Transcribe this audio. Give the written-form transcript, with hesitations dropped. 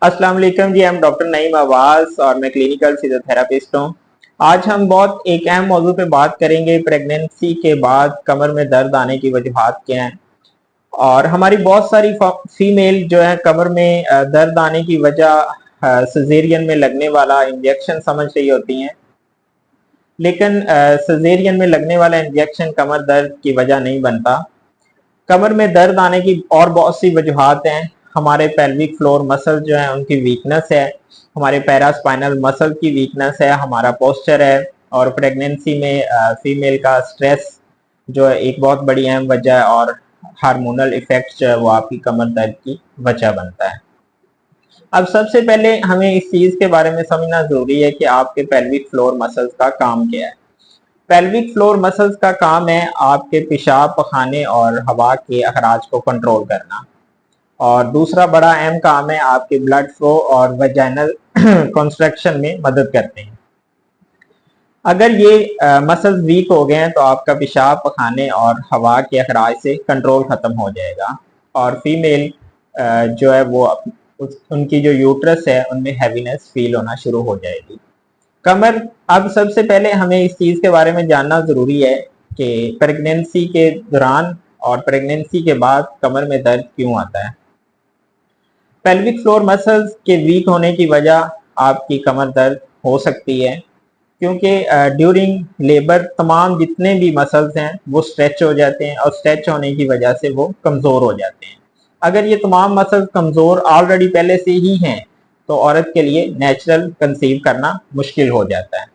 अस्सलाम वालेकुम जी, I'm doctor Naeem आवाज और मैं क्लिनिकल फिजियोथेरापिस्ट हूँ। आज हम बहुत एक अहम मौजू पे बात करेंगे, प्रेगनेंसी के बाद कमर में दर्द आने की वजूहात क्या हैं। और हमारी बहुत सारी फीमेल जो है कमर में दर्द आने की वजह सिजेरियन में लगने वाला इंजेक्शन समझ रही होती हैं, लेकिन सिजेरियन में लगने वाला इंजेक्शन कमर दर्द की वजह नहीं बनता। कमर में दर्द आने की और बहुत सी वजूहात हैं। हमारे पेल्विक फ्लोर मसल जो है उनकी वीकनेस है, हमारे पैरास्पाइनल मसल की वीकनेस है, हमारा पोस्चर है, और प्रेगनेंसी में फीमेल का स्ट्रेस जो है एक बहुत बड़ी अहम वजह है, और हार्मोनल इफेक्ट जो है वो आपकी कमर दर्द की वजह बनता है। अब सबसे पहले हमें इस चीज के बारे में समझना जरूरी है कि आपके पेल्विक फ्लोर मसल्स का काम क्या है। पेल्विक फ्लोर मसल्स का काम है आपके पेशाब, पखाने और हवा के अखराज को कंट्रोल करना। और दूसरा बड़ा अहम काम है आपके ब्लड फ्लो और वजाइनल कंस्ट्रक्शन में मदद करते हैं। अगर ये मसल्स वीक हो गए हैं तो आपका पेशाब, पखाने और हवा के अखराज से कंट्रोल खत्म हो जाएगा, और फीमेल जो है वो उनकी जो यूट्रस है उनमें हैवीनेस फील होना शुरू हो जाएगी। कमर, अब सबसे पहले हमें इस चीज के बारे में जानना जरूरी है कि प्रेगनेंसी के दौरान और प्रेगनेंसी के बाद कमर में दर्द क्यों आता है। पेल्विक फ्लोर मसल्स के वीक होने की वजह आपकी कमर दर्द हो सकती है, क्योंकि ड्यूरिंग लेबर तमाम जितने भी मसल्स हैं वो स्ट्रेच हो जाते हैं, और स्ट्रेच होने की वजह से वो कमजोर हो जाते हैं। अगर ये तमाम मसल्स कमजोर ऑलरेडी पहले से ही हैं तो औरत के लिए नेचुरल कंसीव करना मुश्किल हो जाता है।